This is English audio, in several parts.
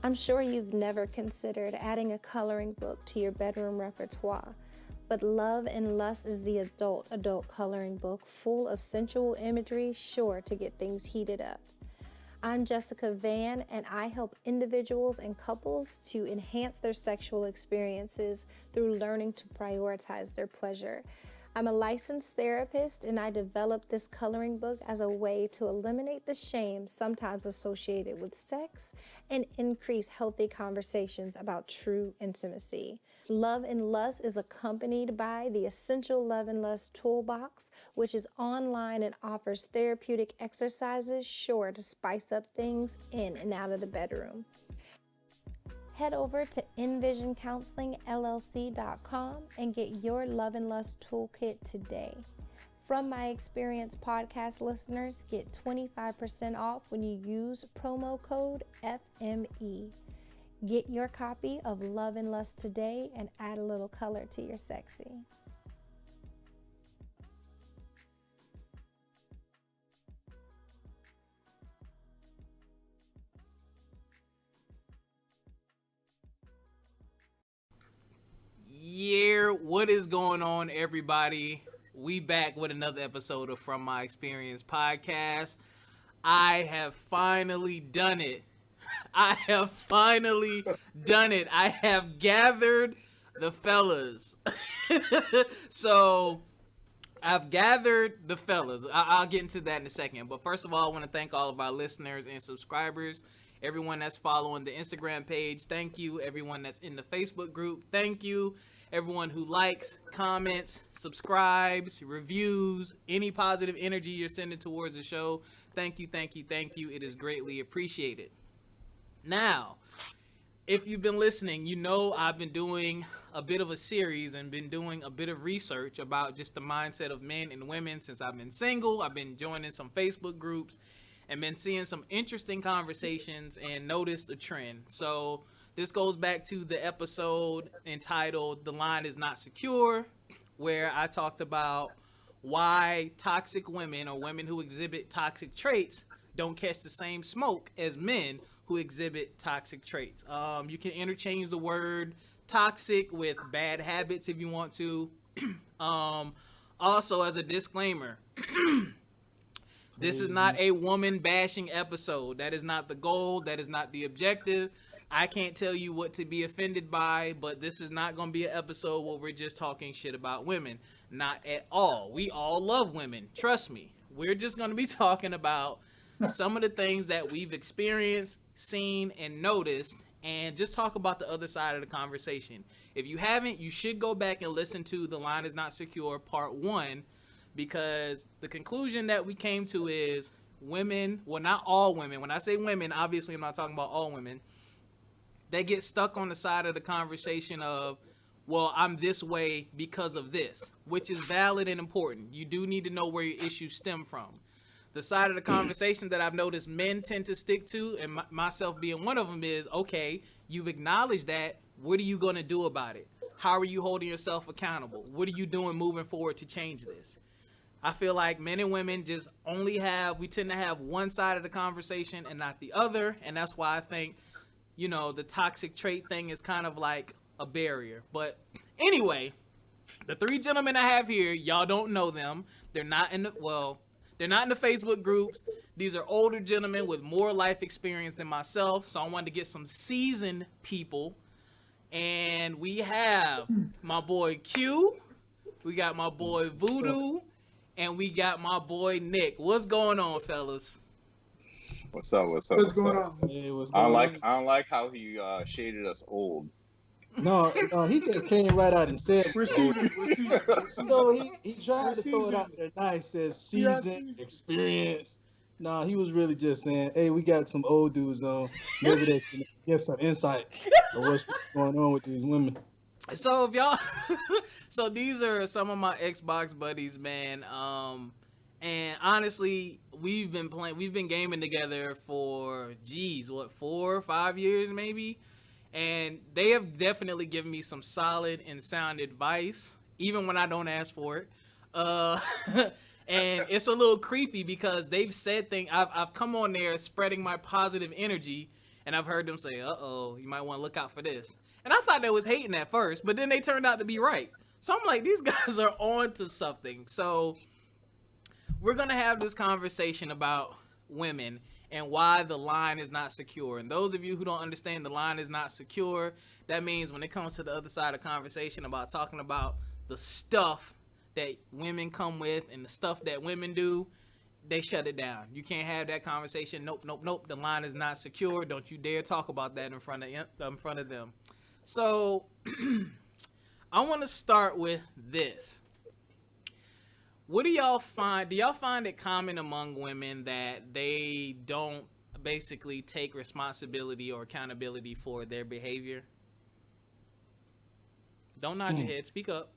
I'm sure you've never considered adding a coloring book to your bedroom repertoire, but Love and Lust is the adult coloring book full of sensual imagery sure to get things heated up. I'm Jessica Van, and I help individuals and couples to enhance their sexual experiences through learning to prioritize their pleasure. I'm a licensed therapist, and I developed this coloring book as a way to eliminate the shame sometimes associated with sex and increase healthy conversations about true intimacy. Love and Lust is accompanied by the Essential Love and Lust Toolbox, which is online and offers therapeutic exercises sure to spice up things in and out of the bedroom. Head over to envisioncounselingllc.com and get your Love and Lust Toolkit today. From My Experience podcast listeners, get 25% off when you use promo code FME. Get your copy of Love and Lust today and add a little color to your sexy. Yeah, what is going on, everybody? We back with another episode of From My Experience podcast. I have finally done it. I have finally done it. I have gathered the fellas. So I've gathered the fellas. I'll get into that in a second. But first of all, I want to thank all of our listeners and subscribers. Everyone that's following the Instagram page, thank you. Everyone that's in the Facebook group, thank you. Everyone who likes, comments, subscribes, reviews, any positive energy you're sending towards the show, thank you, thank you, thank you. It is greatly appreciated. Now, if you've been listening, you know I've been doing a bit of a series and been doing a bit of research about just the mindset of men and women since I've been single. I've been joining some Facebook groups and been seeing some interesting conversations and noticed a trend. So this goes back to the episode entitled "The Line Is Not Secure," where I talked about why toxic women or women who exhibit toxic traits don't catch the same smoke as men who exhibit toxic traits. You can interchange the word toxic with bad habits if you want to. Also, as a disclaimer, this is not a woman bashing episode. That is not the goal. That is not the objective. I can't tell you what to be offended by, but this is not going to be an episode where we're just talking shit about women. Not at all. We all love women. Trust me. We're just going to be talking about some of the things that we've experienced, seen, and noticed, and just talk about the other side of the conversation. If you haven't, you should go back and listen to The Line Is Not Secure Part 1, because the conclusion that we came to is women, well, not all women. When I say women, obviously I'm not talking about all women. They get stuck on the side of the conversation of, well, I'm this way because of this, which is valid and important. You do need to know where your issues stem from. The side of the conversation that I've noticed men tend to stick to, and myself being one of them, is, okay, you've acknowledged that. What are you going to do about it? How are you holding yourself accountable? What are you doing moving forward to change this? I feel like men and women just we tend to have one side of the conversation and not the other. And that's why I think, the toxic trait thing is kind of like a barrier. But anyway, the three gentlemen I have here, y'all don't know them. They're not in the Facebook groups. These are older gentlemen with more life experience than myself. So I wanted to get some seasoned people. And we have my boy Q. We got my boy Voodoo. And we got my boy Nick. What's going on, fellas? What's up? What's going on? Hey, what's going on? I don't like how he shaded us old. No, he just came right out and said, We're seasoned. he tried to throw it out there nice, says seasoned, experience. No, he was really just saying, hey, we got some old dudes on. Maybe they can get some insight of what's going on with these women. So if y'all, so these are some of my Xbox buddies, man. And honestly, we've been gaming together for 4 or 5 years maybe. And they have definitely given me some solid and sound advice, even when I don't ask for it. And it's a little creepy because they've said things. I've come on there spreading my positive energy, And I've heard them say, "Uh-oh, you might want to look out for this." And I thought they was hating at first, but then they turned out to be right. So I'm like, these guys are on to something. So we're going to have this conversation about women and why the line is not secure. And those of you who don't understand the line is not secure, that means when it comes to the other side of the conversation about talking about the stuff that women come with and the stuff that women do, they shut it down. You can't have that conversation. Nope, nope, nope. The line is not secure. Don't you dare talk about that in front of them. So I want to start with this. What do y'all find? Do y'all find it common among women that they don't basically take responsibility or accountability for their behavior? Don't nod your head. Speak up.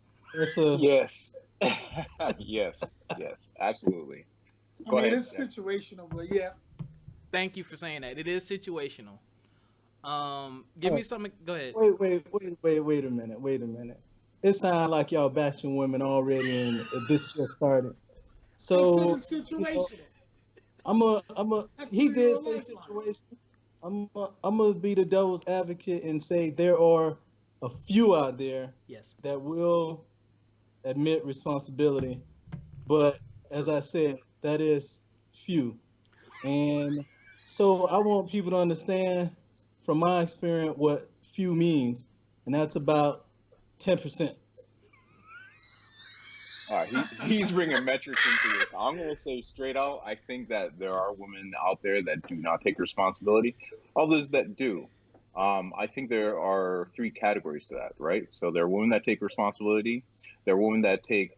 Yes. yes, absolutely. Go ahead, it's Jen. situational, but yeah. Thank you for saying that. It is situational. Give me something. Go ahead. Wait a minute. It sounds like y'all bashing women already, and this just started. So It's situational. he did say situation. I'm gonna be the devil's advocate and say there are a few out there Yes. that will admit responsibility, but as I said, that is few. And so I want people to understand from my experience what few means, and that's about 10%. He's bringing metrics into this. I'm going to say straight out, I think that there are women out there that do not take responsibility, others that do. I think there are three categories to that, right? So there are women that take responsibility. There are women that take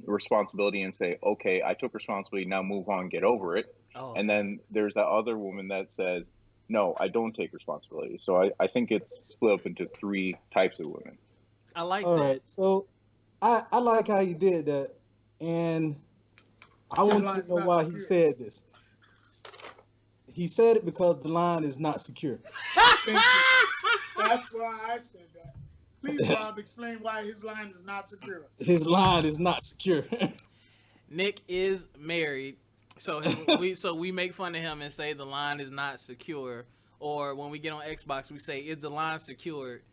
responsibility and say, okay, I took responsibility, now move on, get over it. Oh, And then there's that other woman that says, no, I don't take responsibility. So I think it's split up into three types of women. I like All that. right, so I like how you did that, and I want you to know why he said this. He said it because the line is not secure. Thank you. That's why I said that. Please, Rob, explain why his line is not secure. His line is not secure. Nick is married, so we make fun of him and say the line is not secure. Or when we get on Xbox, we say, "Is the line secured?"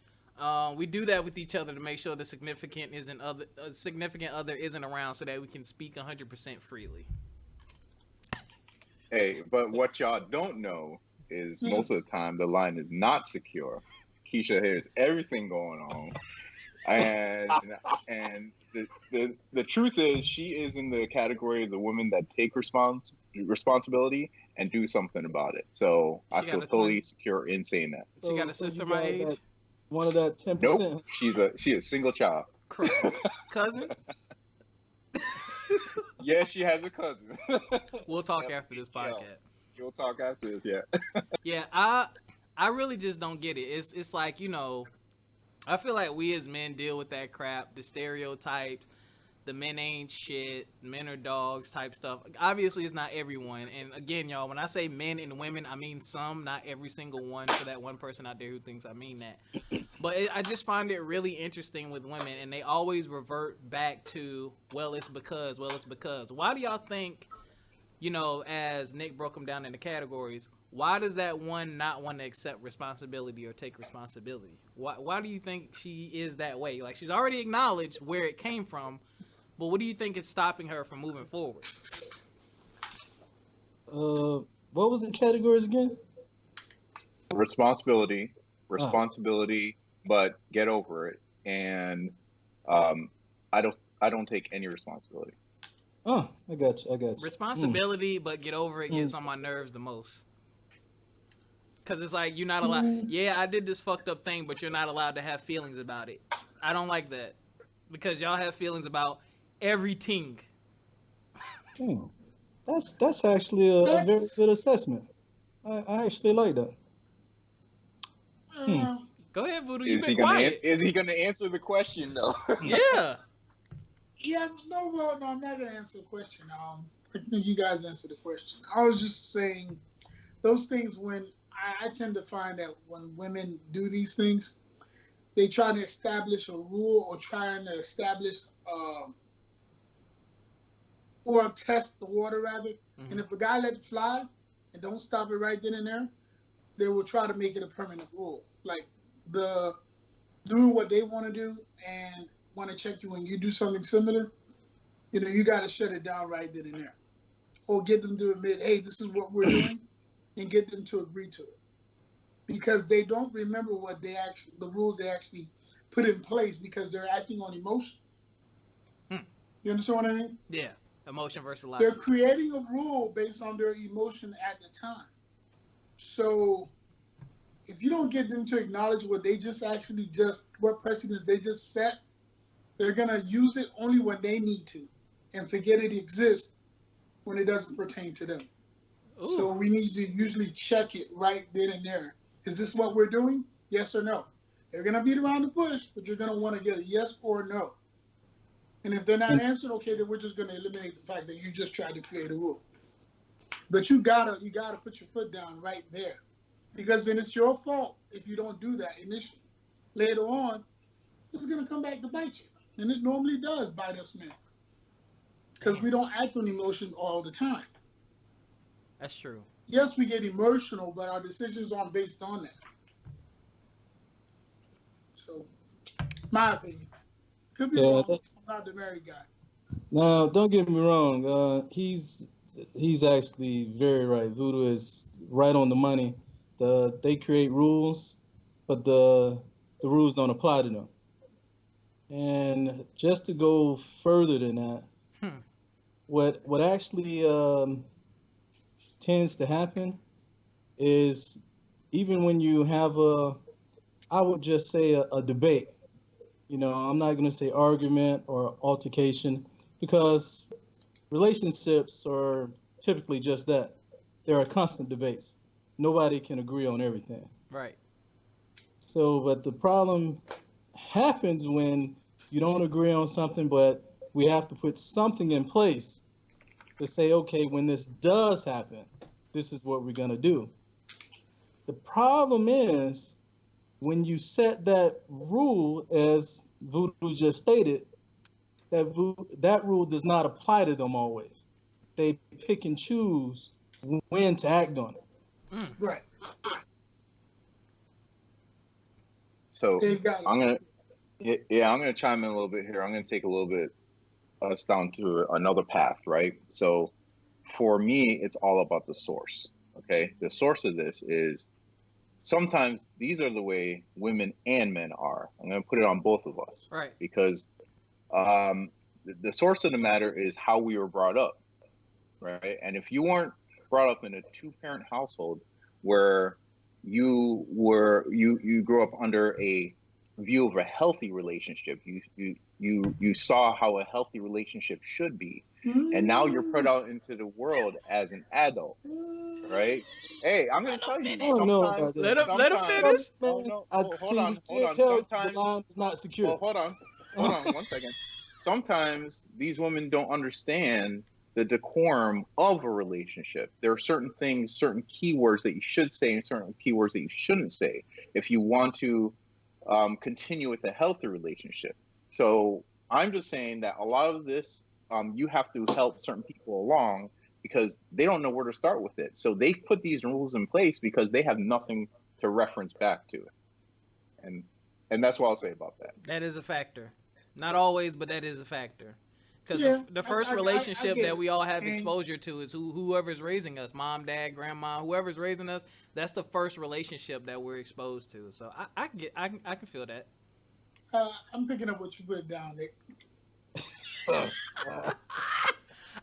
We do that with each other to make sure the significant other isn't around, so that we can speak 100% freely. Hey, but what y'all don't know is most of the time the line is not secure. Keisha hears everything going on, and the truth is she is in the category of the women that take responsibility and do something about it. So I feel totally secure in saying that. She got a sister my age. One of that 10%. Nope, she is a single child. Cousin? Yeah, she has a cousin. We'll talk after this podcast. We'll talk after this, yeah. Yeah, I really just don't get it. It's like, I feel like we as men deal with that crap, the stereotypes, the men ain't shit, men are dogs type stuff. Obviously, it's not everyone. And again, y'all, when I say men and women, I mean some, not every single one, for that one person out there who thinks I mean that. But I just find it really interesting with women, and they always revert back to, well, it's because. Why do y'all think, as Nick broke them down into categories, why does that one not want to accept responsibility or take responsibility? Why do you think she is that way? Like, she's already acknowledged where it came from, but what do you think is stopping her from moving forward? What was the categories again? Responsibility, but get over it. And I don't take any responsibility. Oh, I got you. Responsibility, but get over it gets on my nerves the most. Because it's like, you're not allowed. Yeah, I did this fucked up thing, but you're not allowed to have feelings about it. I don't like that. Because y'all have feelings about everything. That's actually a very good assessment. I actually like that. Go ahead, Voodoo. Is he gonna answer the question though? Yeah. Yeah, no, I'm not gonna answer the question. I think you guys answered the question. I was just saying those things when I tend to find that when women do these things, they try to establish a rule or trying to establish or test the water rather. Mm-hmm. And if a guy let it fly and don't stop it right then and there, they will try to make it a permanent rule. Like the doing what they want to do and want to check you when you do something similar, you got to shut it down right then and there. Or get them to admit, hey, this is what we're doing, and get them to agree to it. Because they don't remember the rules they actually put in place because they're acting on emotion. You understand what I mean? Yeah, emotion versus logic. They're creating a rule based on their emotion at the time. So if you don't get them to acknowledge what precedents they just set, they're going to use it only when they need to and forget it exists when it doesn't pertain to them. Ooh. So we need to usually check it right then and there. Is this what we're doing? Yes or no? They're going to beat around the bush, but you're going to want to get a yes or a no. And if they're not answered, okay, then we're just going to eliminate the fact that you just tried to create a rule. But you gotta put your foot down right there, because then it's your fault if you don't do that initially. Later on, it's going to come back to bite you, and it normally does bite us, man, because we don't act on emotion all the time. That's true. Yes, we get emotional, but our decisions aren't based on that. So, my opinion. Could be wrong. I'm not the married guy. No, don't get me wrong. He's actually very right. Voodoo is right on the money. They create rules, but the rules don't apply to them. And just to go further than that, what actually tends to happen is, even when you have I would just say a debate. I'm not going to say argument or altercation, because relationships are typically just that. There are constant debates. Nobody can agree on everything. Right. So, but the problem happens when you don't agree on something, but we have to put something in place to say, okay, when this does happen, this is what we're going to do. The problem is, when you set that rule, as Voodoo just stated, that rule does not apply to them always. They pick and choose when to act on it. Right. So I'm gonna chime in a little bit here. I'm gonna take a little bit us down to another path, right? So for me, it's all about the source. Okay, the source of this is, sometimes these are the way women and men are. I'm going to put it on both of us. Right. Because the source of the matter is how we were brought up, right? And if you weren't brought up in a two-parent household where you grew up under a view of a healthy relationship, you saw how a healthy relationship should be, and now you're put out into the world as an adult, right? Hey, I'm gonna tell you. Sometimes, let him finish. Hold on. The line is not secure. Well, hold on 1 second. Sometimes these women don't understand the decorum of a relationship. There are certain things, certain keywords that you should say, and certain keywords that you shouldn't say if you want to continue with a healthy relationship. So I'm just saying that a lot of this, you have to help certain people along, because they don't know where to start with it. So they put these rules in place because they have nothing to reference back to it. And that's what I'll say about that. That is a factor. Not always, but that is a factor. Because the first relationship that we all have exposure to is whoever's raising us, mom, dad, grandma, whoever's raising us. That's the first relationship that we're exposed to. So I can feel that. I'm picking up what you put down, Nick.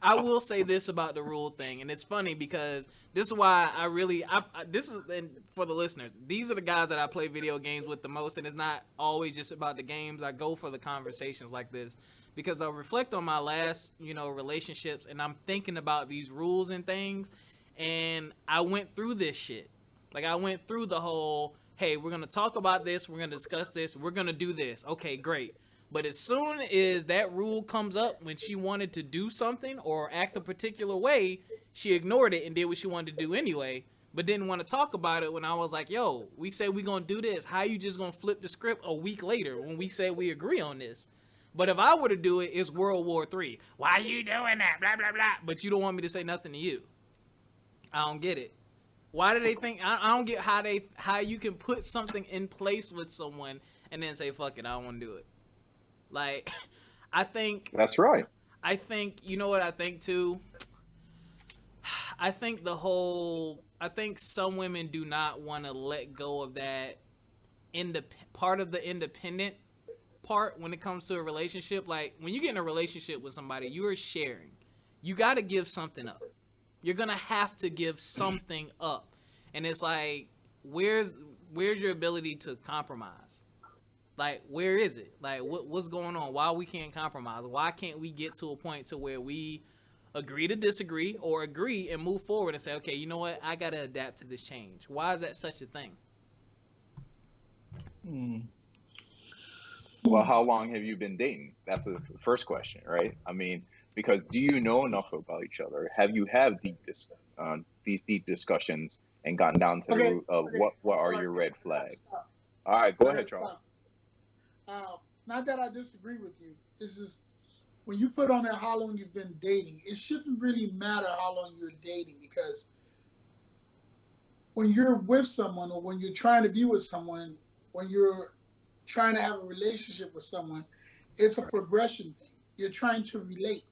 I will say this about the rule thing, and it's funny because this is why and for the listeners, these are the guys that I play video games with the most, and it's not always just about the games. I go for the conversations like this because I reflect on my last, relationships, and I'm thinking about these rules and things, and I went through this shit. Like, I went through the whole, hey, we're going to talk about this, we're going to discuss this, we're going to do this. Okay, great. But as soon as that rule comes up, when she wanted to do something or act a particular way, she ignored it and did what she wanted to do anyway, but didn't want to talk about it when I was like, yo, we said we're going to do this. How you just going to flip the script a week later when we said we agree on this? But if I were to do it, it's World War III. Why are you doing that? Blah, blah, blah. But you don't want me to say nothing to you. I don't get it. Why do they think? I don't get how you can put something in place with someone and then say fuck it, I don't want to do it. Like, I think That's right. you know what I think too. I think some women do not want to let go of that part of the independent part when it comes to a relationship. Like when you get in a relationship with somebody, you are sharing. You got to give something up. You're gonna have to give something up, and it's like, where's your ability to compromise? Like, where is it? Like, what's going on? Why we can't compromise? Why can't we get to a point to where we agree to disagree or agree and move forward and say, okay, you know what? I gotta adapt to this change. Why is that such a thing? Well, how long have you been dating? That's the first question, right? I mean, because do you know enough about each other? Have you had these deep discussions and gotten down to the Okay, root of okay. what are All your right, red flags? stop. All right, go All ahead, right, Charles. stop. Not that I disagree with you. It's just when you put on there how long you've been dating, it shouldn't really matter how long you're dating, because when you're with someone or when you're trying to be with someone, when you're trying to have a relationship with someone, it's a progression thing. You're trying to relate.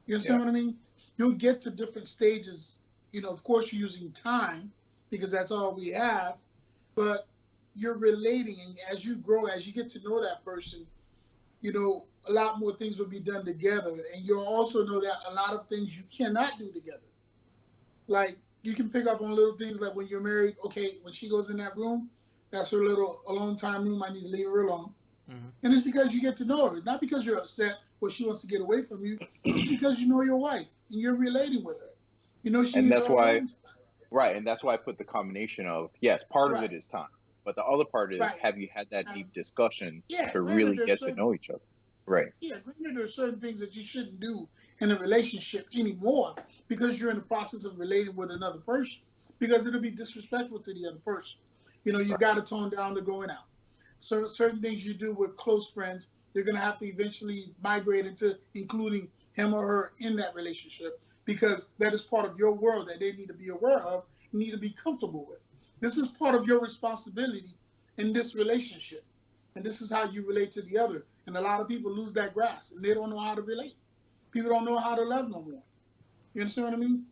You understand what I mean? You'll get to different stages. You know, of course, you're using time because that's all we have, but you're relating. And as you grow, as you get to know that person, you know, a lot more things will be done together. And you'll also know that a lot of things you cannot do together. Like, you can pick up on little things like when you're married, okay, when she goes in that room, that's her little alone time room. I need to leave her alone. Mm-hmm. And it's because you get to know her. Not because you're upset or she wants to get away from you. It's because you know your wife and you're relating with her. You know she And needs that's her why, alone time. right, and that's why I put the combination of, yes, part of Right, it is time, but the other part is, right. have you had that Um, deep discussion yeah, to granted, really there's get to certain know each other? Right. granted there's certain things that you shouldn't do in a relationship anymore because you're in the process of relating with another person, because it'll be disrespectful to the other person. You know, you've Right. got to tone down the going out. So certain things you do with close friends, you're gonna have to eventually migrate into including him or her in that relationship, because that is part of your world that they need to be aware of, need to be comfortable with. This is part of your responsibility in this relationship. And this is how you relate to the other. And a lot of people lose that grasp and they don't know how to relate. People don't know how to love no more. You understand what I mean?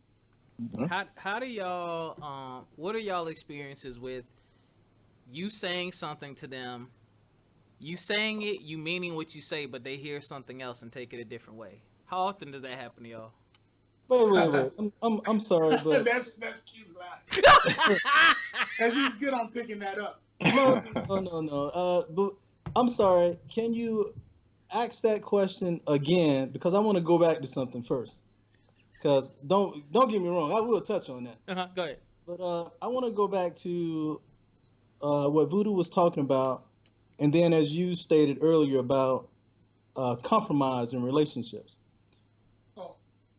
Mhm. How do y'all what are y'all experiences with you saying something to them, you saying it, you meaning what you say, but they hear something else and take it a different way? How often does that happen to y'all? Wait. I'm sorry, but That's Keith's line. As he's good on picking that up. no. But I'm sorry. Can you ask that question again? Because I want to go back to something first. Because don't get me wrong, I will touch on that. Go ahead. But I want to go back to what Voodoo was talking about, and then as you stated earlier about compromise in relationships. Oh,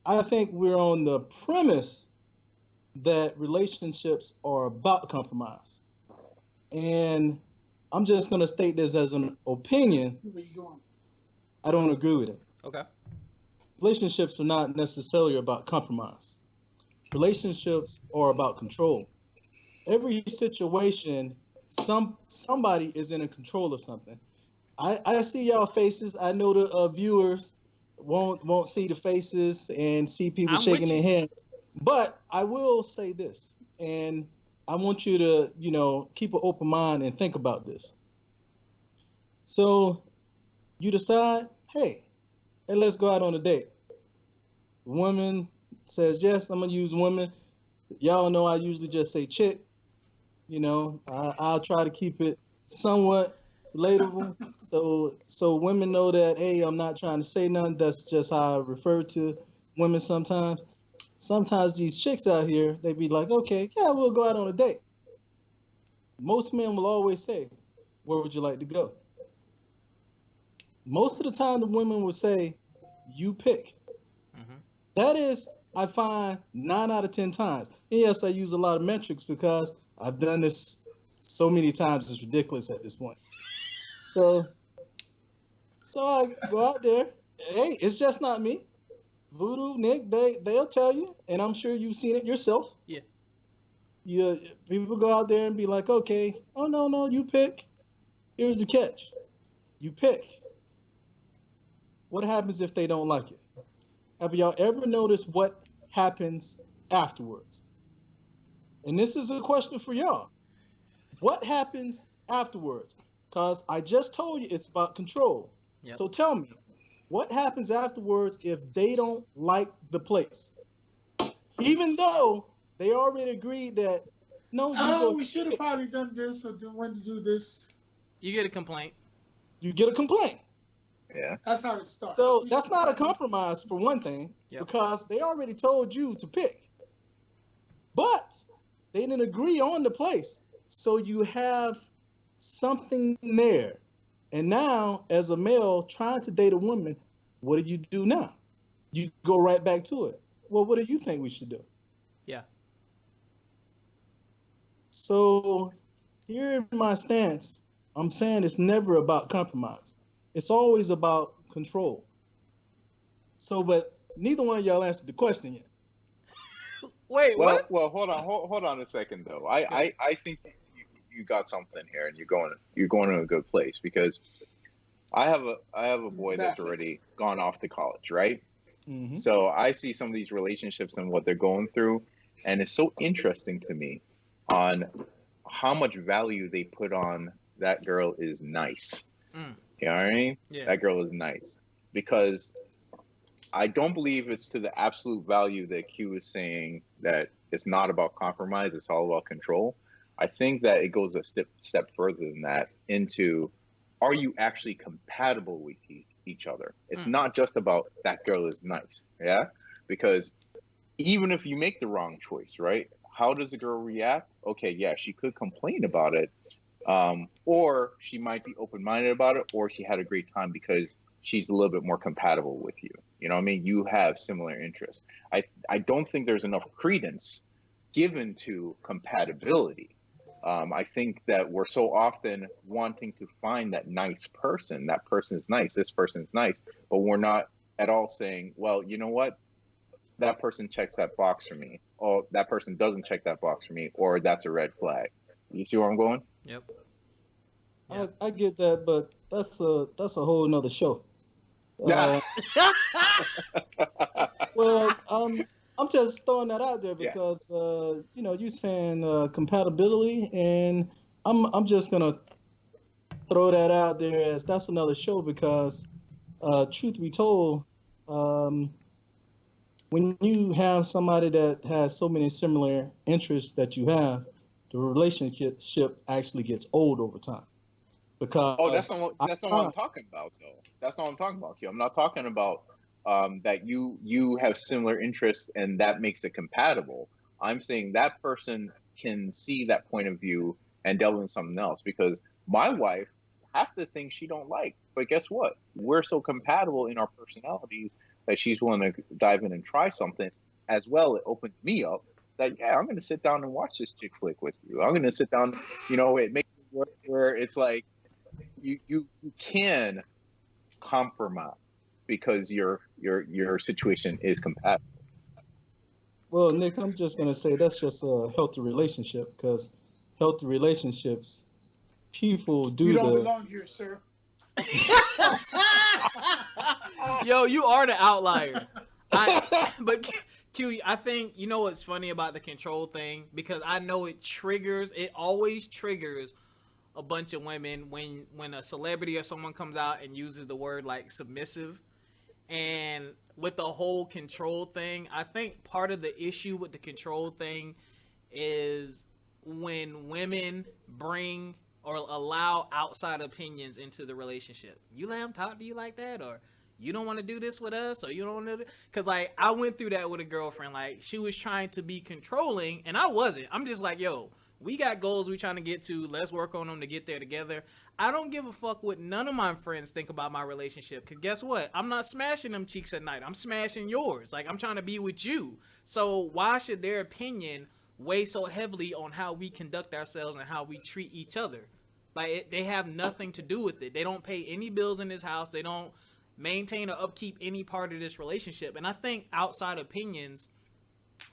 I think we're on the premise that relationships are about compromise. And I'm just going to state this as an opinion. where you going? I don't agree with it. Okay. Relationships are not necessarily about compromise. Relationships are about control. Every situation, somebody is in control of something. I see y'all faces. I know the viewers won't see the faces and see people I'm with shaking their you. hands. But I will say this, and I want you to keep an open mind and think about this. So you decide, hey, let's go out on a date. The woman says yes. I'm gonna use women. Y'all know I usually just say chick. I'll try to keep it somewhat relatable. So women know that, hey, I'm not trying to say nothing. That's just how I refer to women sometimes. Sometimes these chicks out here, they be like, okay, yeah, we'll go out on a date. Most men will always say, where would you like to go? Most of the time, the women will say, you pick. Mm-hmm. That is, I find 9 out of 10 times. And yes, I use a lot of metrics because I've done this so many times, it's ridiculous at this point. So I go out there. Hey, it's just not me. Voodoo, Nick, they'll tell you, and I'm sure you've seen it yourself. Yeah. people go out there and be like, okay, oh no, you pick. Here's the catch. You pick. What happens if they don't like it? Have y'all ever noticed what happens afterwards? And this is a question for y'all. What happens afterwards? Because I just told you it's about control. Yep. So tell me, what happens afterwards if they don't like the place? Even though they already agreed that, no, we should have probably done this or when to do this. You get a complaint. You get a complaint. Yeah. That's how it starts. So that's not a compromise for one thing, Yep. because they already told you to pick. But they didn't agree on the place. So you have something there. And now, as a male trying to date a woman, what do you do now? You go right back to it. Well, what do you think we should do? Yeah. So here in my stance, I'm saying it's never about compromise. It's always about control. So, but neither one of y'all answered the question yet. Wait, Well, what? well, hold on a second though. I think you got something here, and you're going to a good place, because I have a boy that's already gone off to college, right? Mm-hmm. So I see some of these relationships and what they're going through, and it's so interesting to me on how much value they put on that girl is nice. Mm. You know what I mean? Yeah. That girl is nice, because I don't believe it's to the absolute value that Q is saying, that it's not about compromise, it's all about control. I think that it goes a step further than that into, are you actually compatible with each other? It's not just about that girl is nice, yeah? Because even if you make the wrong choice, right? How does the girl react? Okay, yeah, she could complain about it, or she might be open-minded about it, or she had a great time because she's a little bit more compatible with you. You know what I mean? You have similar interests. I don't think there's enough credence given to compatibility. I think that we're so often wanting to find that nice person. That person is nice. This person is nice. But we're not at all saying, well, you know what? That person checks that box for me. Or that person doesn't check that box for me. Or that's a red flag. You see where I'm going? Yep. I get that, but that's a whole nother show. Well, I'm just throwing that out there because you saying compatibility, and I'm just gonna throw that out there as that's another show, because truth be told, when you have somebody that has so many similar interests that you have, the relationship actually gets old over time. Because that's not what I'm talking about, though. That's not what I'm talking about, Q. I'm not talking about that you have similar interests and that makes it compatible. I'm saying that person can see that point of view and delve into something else. Because my wife, half the things she don't like, but guess what? We're so compatible in our personalities that she's willing to dive in and try something as well. It opens me up that, I'm going to sit down and watch this chick flick with you. I'm going to sit down. It makes it work where it's like, you can compromise because your situation is compatible. Well, Nick, I'm just gonna say that's just a healthy relationship, because healthy relationships, people do. You don't belong here, sir. Yo, you are the outlier. But Q, I think you know what's funny about the control thing, because I know it always triggers a bunch of women when a celebrity or someone comes out and uses the word like submissive. And with the whole control thing, I think part of the issue with the control thing is when women bring or allow outside opinions into the relationship. You let them talk to you like that, or you don't want to do this with us, or you don't want to do, because like I went through that with a girlfriend. Like, she was trying to be controlling and I wasn't. I'm just like, yo, we got goals we trying to get to. Let's work on them to get there together. I don't give a fuck what none of my friends think about my relationship. Because guess what? I'm not smashing them cheeks at night. I'm smashing yours. Like, I'm trying to be with you. So why should their opinion weigh so heavily on how we conduct ourselves and how we treat each other? Like, they have nothing to do with it. They don't pay any bills in this house. They don't maintain or upkeep any part of this relationship. And I think outside opinions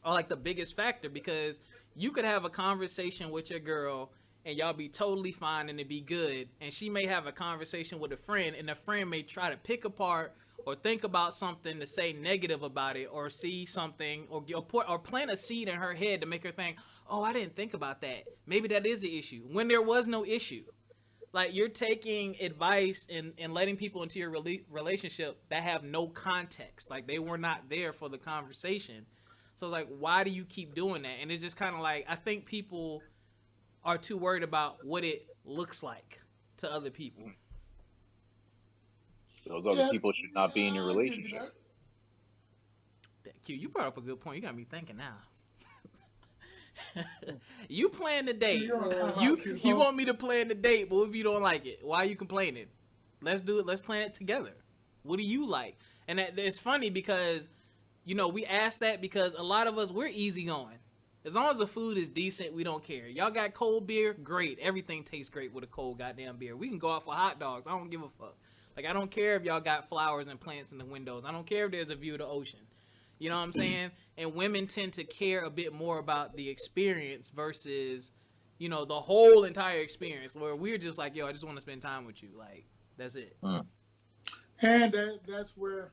are like the biggest factor, because you could have a conversation with your girl and y'all be totally fine and it be good, and she may have a conversation with a friend and the friend may try to pick apart or think about something to say negative about it, or see something, or plant a seed in her head to make her think, oh, I didn't think about that, maybe that is an issue, when there was no issue. Like, you're taking advice and letting people into your relationship that have no context, like they were not there for the conversation. So it's like, why do you keep doing that? And it's just kind of like, I think people are too worried about what it looks like to other people. Those other people should not be in your I'll give you relationship. that. Q, you brought up a good point. You got me thinking now. You plan the date. You're on time You out, Q. you want me to plan the date, but if you don't like it, why are you complaining? Let's do it. Let's plan it together. What do you like? And it's funny because, you know, we ask that because a lot of us, we're easygoing. As long as the food is decent, we don't care. Y'all got cold beer? Great. Everything tastes great with a cold goddamn beer. We can go out for hot dogs. I don't give a fuck. Like, I don't care if y'all got flowers and plants in the windows. I don't care if there's a view of the ocean. You know what I'm saying? And women tend to care a bit more about the experience versus, you know, the whole entire experience, where we're just like, yo, I just want to spend time with you. Like, that's it. And that's where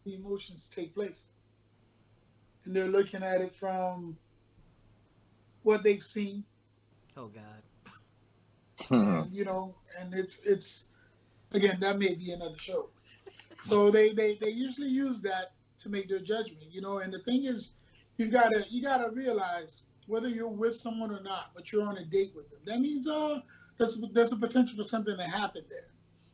the emotions take place. And they're looking at it from what they've seen. Oh, God. And, you know, and it's again, that may be another show. So they usually use that to make their judgment, you know. And the thing is, you gotta realize whether you're with someone or not, but you're on a date with them. That means there's a potential for something to happen there.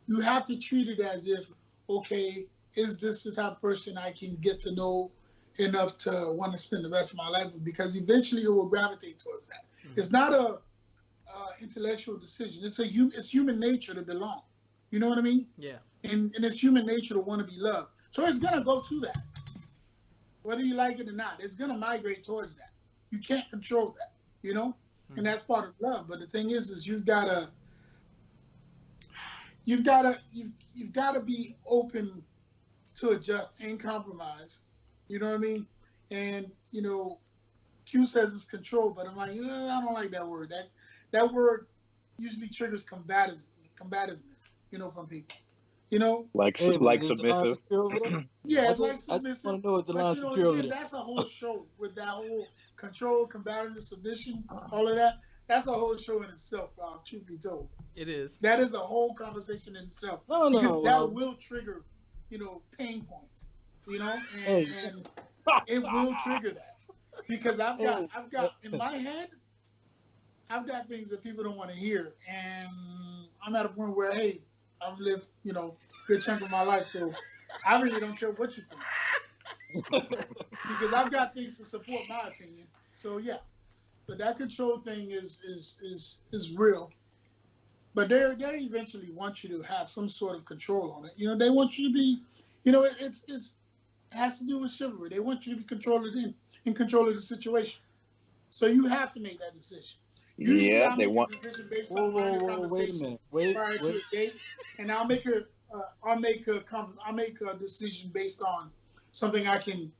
You have to treat it as if, okay, is this the type of person I can get to know enough to want to spend the rest of my life with? Because eventually it will gravitate towards that. Mm-hmm. It's not a intellectual decision. It's human nature to belong. You know what I mean? Yeah. And it's human nature to want to be loved. So it's gonna go to that, whether you like it or not. It's gonna migrate towards that. You can't control that, you know, and that's part of love. But the thing is you've gotta be open to adjust and compromise. You know what I mean? And you know, Q says it's control, but I'm like, I don't like that word. That word usually triggers combativeness, you know, from people. You know, like submissive. Yeah, it's like submissive. I just want to know if the line secure over there. That's a whole show with that whole control, combativeness, submission, all of that. That's a whole show in itself. Truth be told, it is. That is a whole conversation in itself. No, that will trigger, you know, pain points. You know, and it will trigger that because I've got in my head, I've got things that people don't want to hear, and I'm at a point where, hey, I've lived, you know, a good chunk of my life, so I really don't care what you think. Because I've got things to support my opinion. So yeah. But that control thing is real. But they eventually want you to have some sort of control on it. You know, they want you to be, you know, it has to do with chivalry. They want you to be in control of the situation. So you have to make that decision. Usually yeah, they want. Decision based on minor conversations prior to a date, and I'll make a decision based on something I can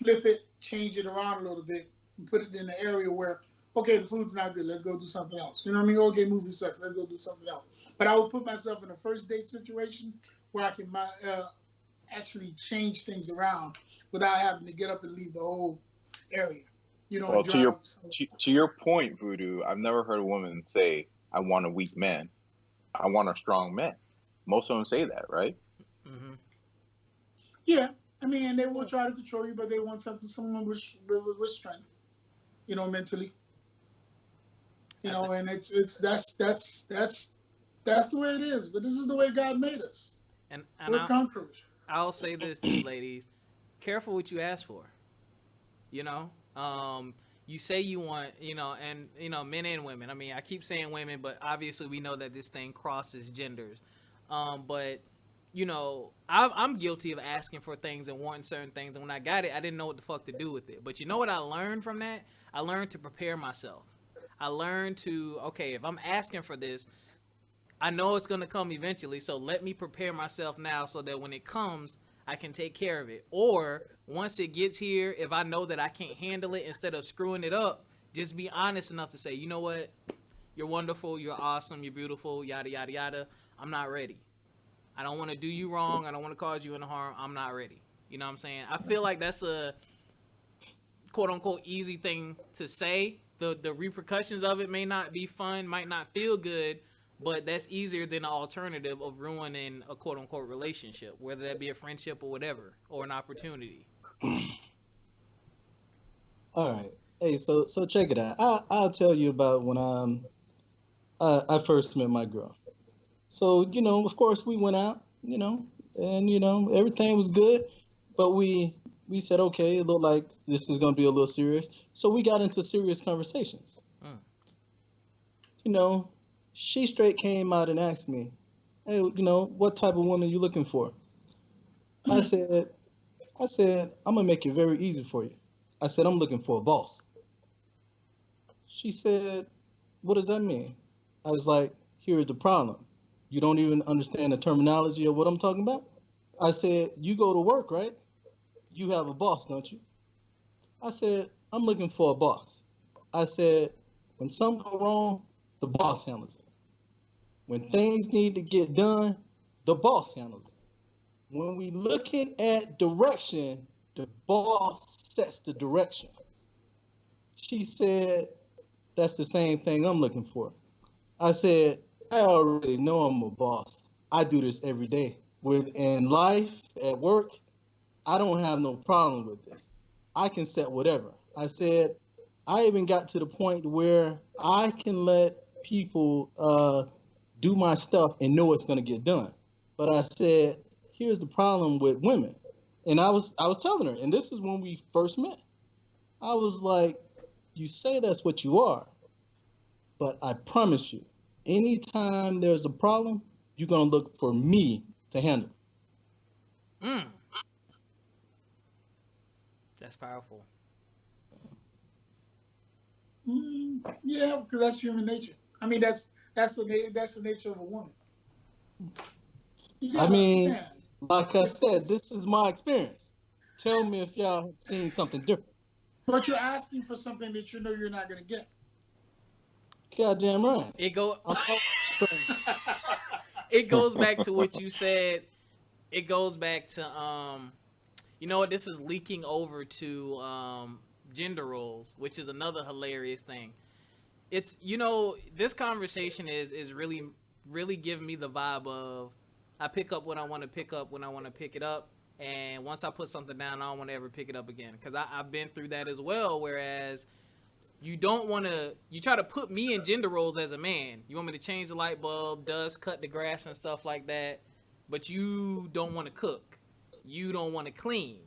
flip it, change it around a little bit, and put it in the area where, okay, the food's not good, let's go do something else. You know what I mean? Okay, movie sucks, let's go do something else. But I will put myself in a first date situation where I can actually change things around without having to get up and leave the whole area. You know, well, to your point, Voodoo, I've never heard a woman say, I want a weak man. I want a strong man. Most of them say that, right? Mm-hmm. Yeah. I mean, and they will try to control you, but they want someone with strength, you know, mentally. You know, and that's the way it is. But this is the way God made us. And we're conquerors. I'll say this too, ladies. Careful what you ask for. You know? You say you want, you know, and, you know, men and women. I mean, I keep saying women, but obviously we know that this thing crosses genders. But, you know, I'm guilty of asking for things and wanting certain things. And when I got it, I didn't know what the fuck to do with it. But you know what I learned from that? I learned to prepare myself. I learned to, okay, if I'm asking for this, I know it's going to come eventually. So let me prepare myself now so that when it comes, I can take care of it. Or once it gets here, if I know that I can't handle it, instead of screwing it up, just be honest enough to say, you know what? You're wonderful, you're awesome, you're beautiful, yada, yada, yada. I'm not ready. I don't want to do you wrong. I don't want to cause you any harm. I'm not ready. You know what I'm saying? I feel like that's a quote unquote easy thing to say. The repercussions of it may not be fun, might not feel good, but that's easier than the alternative of ruining a quote unquote relationship, whether that be a friendship or whatever, or an opportunity. All right. Hey, so check it out. I'll tell you about when I first met my girl. So, of course we went out, and everything was good, but we said, okay, it looked like this is gonna be a little serious. So we got into serious conversations. She straight came out and asked me, hey, what type of woman you looking for? I said, I'm gonna make it very easy for you. I said, I'm looking for a boss. She said, what does that mean? I was like, here's the problem. You don't even understand the terminology of what I'm talking about? I said, you go to work, right? You have a boss, don't you? I said, I'm looking for a boss. I said, when something go wrong, the boss handles it. When things need to get done, the boss handles it. When we looking at direction, the boss sets the direction. She said, that's the same thing I'm looking for. I said, I already know I'm a boss. I do this every day. In life, at work, I don't have no problem with this. I can set whatever. I said, I even got to the point where I can let people do my stuff and know it's going to get done. But I said, here's the problem with women. And I was telling her, and this is when we first met. I was like, you say that's what you are, but I promise you, anytime there's a problem, you're going to look for me to handle. That's powerful. Yeah, because that's human nature. I mean, that's the nature of a woman. I mean, like I said, this is my experience. Tell me if y'all have seen something different. But you're asking for something that you know you're not going to get. Goddamn right. It goes back to what you said. It goes back to you know what, this is leaking over to gender roles, which is another hilarious thing. It's, this conversation is really giving me the vibe of, I pick up what I want to pick up when I want to pick it up, and once I put something down, I don't want to ever pick it up again, because I've been through that as well. Whereas you try to put me in gender roles as a man. You want me to change the light bulb, dust, cut the grass and stuff like that, but you don't want to cook, you don't want to clean.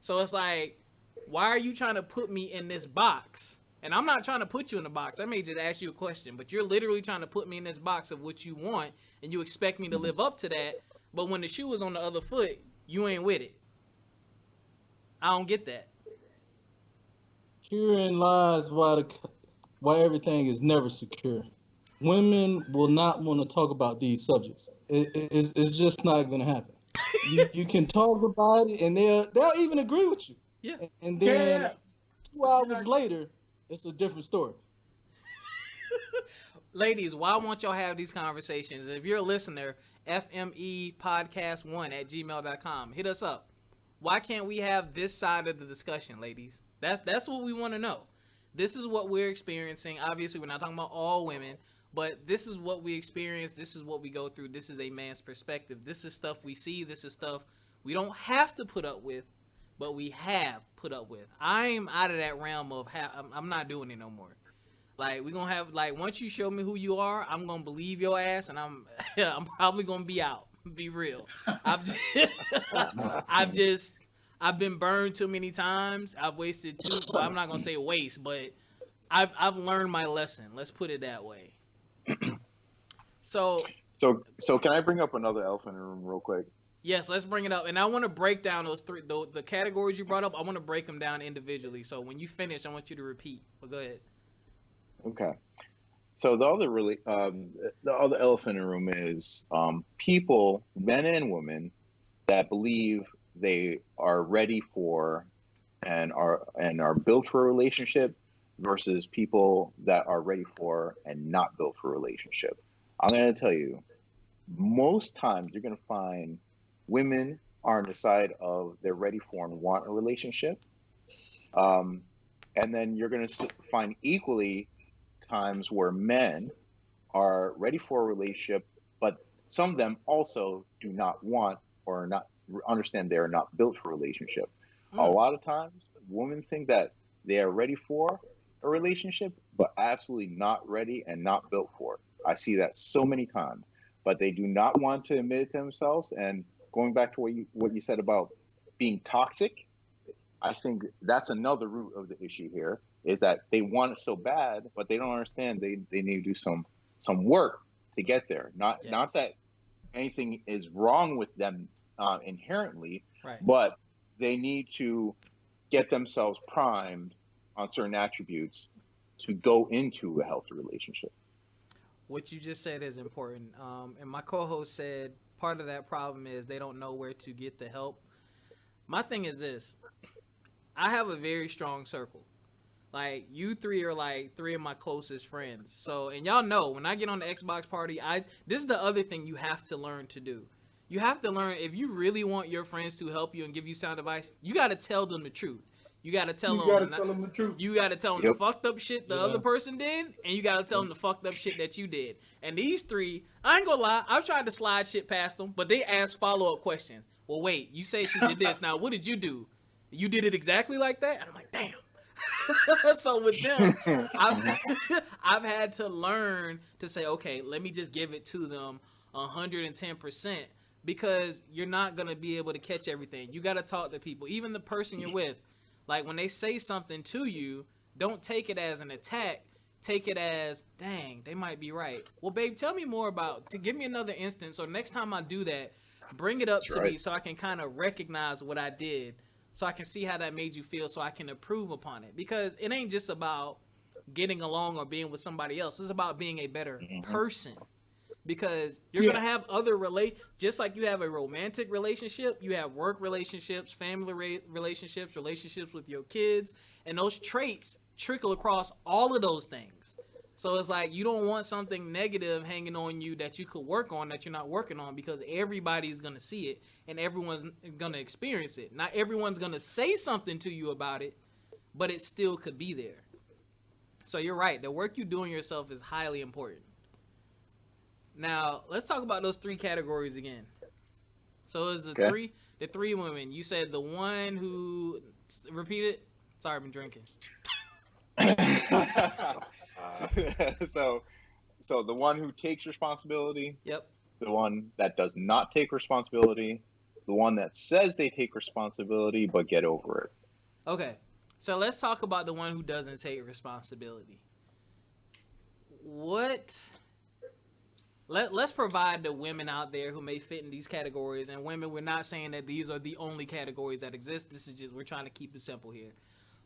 So it's like, why are you trying to put me in this box? And I'm not trying to put you in a box. I may just ask you a question, but you're literally trying to put me in this box of what you want, and you expect me to live up to that. But when the shoe is on the other foot, you ain't with it. I don't get that. Herein lies why everything is never secure. Women will not want to talk about these subjects. It's just not going to happen. You can talk about it, and they'll even agree with you. Yeah. And then 2 hours later, it's a different story. Ladies, why won't y'all have these conversations? If you're a listener, fmepodcast1@gmail.com. Hit us up. Why can't we have this side of the discussion, ladies? That's what we want to know. This is what we're experiencing. Obviously, we're not talking about all women, but this is what we experience. This is what we go through. This is a man's perspective. This is stuff we see. This is stuff we don't have to put up with, but we have put up with. I'm out of that realm of I'm not doing it no more. Like, we're going to have, like, once you show me who you are, I'm going to believe your ass, and I'm probably going to be out. Be real. I've been burned too many times. I've wasted I'm not going to say waste, but I've learned my lesson. Let's put it that way. So can I bring up another elephant in the room real quick? Yes, let's bring it up. And I want to break down those three, the categories you brought up. I want to break them down individually. So when you finish, I want you to repeat. But go ahead. Okay. So the other elephant in the room is people, men and women, that believe they are ready for and are built for a relationship versus people that are ready for and not built for a relationship. I'm going to tell you, most times you're going to find women are on the side of they're ready for and want a relationship. And then you're going to find equally times where men are ready for a relationship, but some of them also do not want or not understand they are not built for a relationship. A lot of times, women think that they are ready for a relationship, but absolutely not ready and not built for it. I see that so many times, but they do not want to admit it to themselves. And going back to what you said about being toxic, I think that's another root of the issue here is that they want it so bad, but they don't understand they need to do some work to get there. Not that anything is wrong with them inherently, Right. but they need to get themselves primed on certain attributes to go into a healthy relationship. What you just said is important. And my co-host said part of that problem is they don't know where to get the help. My thing is this. I have a very strong circle. Like, you three are like three of my closest friends. So, and y'all know, when I get on the Xbox party, this is the other thing you have to learn to do. You have to learn, if you really want your friends to help you and give you sound advice, you got to tell them the truth. You got to tell them the truth. You got to tell them the fucked up shit the other person did, and you got to tell them the fucked up shit that you did. And these three, I ain't gonna lie, I've tried to slide shit past them, but they ask follow-up questions. Well, wait, you say she did this. Now, what did you do? You did it exactly like that? And I'm like, damn. So with them, I've had to learn to say, okay, let me just give it to them 110%, because you're not going to be able to catch everything. You got to talk to people, even the person you're with. Like, when they say something to you, don't take it as an attack. Take it as, dang, they might be right. Well, babe, tell me more give me another instance, or next time I do that, bring it up to me so I can kind of recognize what I did, so I can see how that made you feel, so I can improve upon it. Because it ain't just about getting along or being with somebody else. It's about being a better person. Because you're going to have other just like you have a romantic relationship, you have work relationships, family relationships with your kids, and those traits trickle across all of those things. So it's like, you don't want something negative hanging on you that you could work on that you're not working on, because everybody's going to see it and everyone's going to experience it. Not everyone's going to say something to you about it, but it still could be there. So you're right. The work you do on yourself is highly important. Now, let's talk about those three categories again. So it's the three women. You said the one who, repeat it. Sorry, I've been drinking. So the one who takes responsibility. Yep. The one that does not take responsibility. The one that says they take responsibility but get over it. Okay. So let's talk about the one who doesn't take responsibility. Let's provide the women out there who may fit in these categories. And women, we're not saying that these are the only categories that exist. This is just, we're trying to keep it simple here.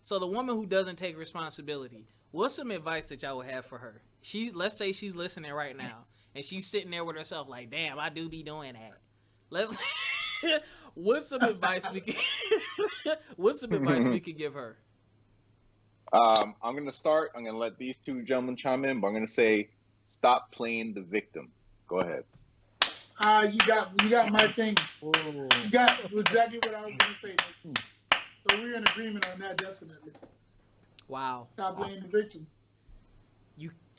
So the woman who doesn't take responsibility, what's some advice that y'all would have for her? Let's say she's listening right now, and she's sitting there with herself like, damn, I do be doing that. What's some advice we could give her? I'm going to start. I'm going to let these two gentlemen chime in, but I'm going to say, stop playing the victim. Go ahead. You got my thing. Whoa. You got exactly what I was going to say. So we're in agreement on that, definitely. Wow. Stop playing the victim.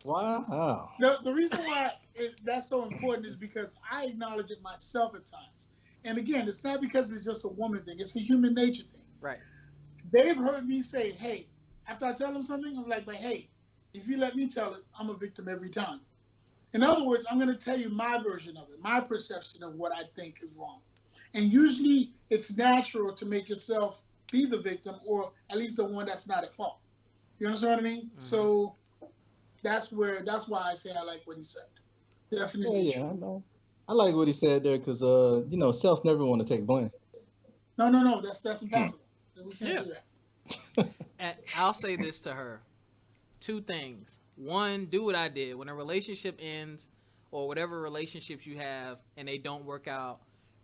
Wow. The reason why that's so important is because I acknowledge it myself at times. And again, it's not because it's just a woman thing. It's a human nature thing. Right. They've heard me say, hey, after I tell them something, I'm like, but hey, if you let me tell it, I'm a victim every time. In other words, I'm going to tell you my version of it, my perception of what I think is wrong. And usually it's natural to make yourself be the victim, or at least the one that's not at fault. You understand what I mean? Mm-hmm. So that's why I say I like what he said. Definitely. Yeah, I know. I like what he said there because, self never want to take blame. No, that's impossible. We can't do that. And I'll say this to her. Two things. One, do what I did. When a relationship ends, or whatever relationships you have, and they don't work out,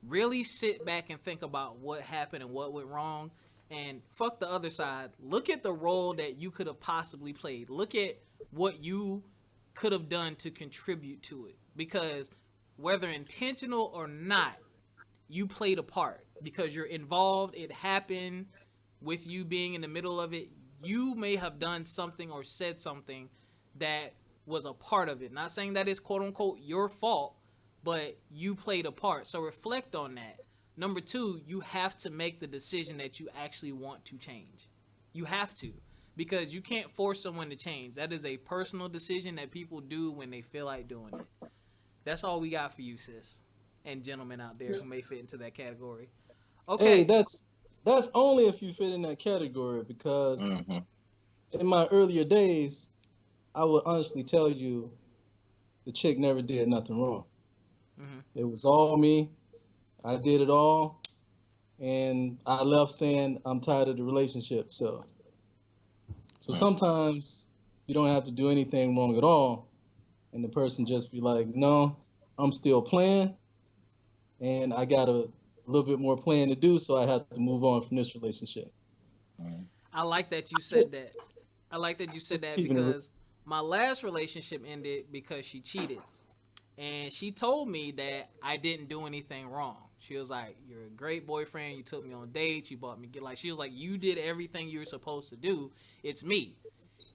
really sit back and think about what happened and what went wrong, and fuck the other side. Look at the role that you could have possibly played. Look at what you could have done to contribute to it, because whether intentional or not, you played a part because you're involved. It happened with you being in the middle of it. You may have done something or said something that was a part of it. Not saying that it's quote unquote your fault, but you played a part. So reflect on that. Number two, you have to make the decision that you actually want to change. You have to, because you can't force someone to change. That is a personal decision that people do when they feel like doing it. That's all we got for you, sis, and gentlemen out there who may fit into that category. Okay. Hey, that's only if you fit in that category, because in my earlier days, I would honestly tell you the chick never did nothing wrong. It was all me. I did it all, and I left saying I'm tired of the relationship. So sometimes you don't have to do anything wrong at all, and the person just be like, "No, I'm still playing, and I got a little bit more playing to do, so I have to move on from this relationship." I like that you said that. I like that you said that keeping it real. because my last relationship ended because she cheated. And she told me that I didn't do anything wrong. She was like, "You're a great boyfriend. You took me on dates. You bought me like." She was like, "You did everything you were supposed to do. It's me."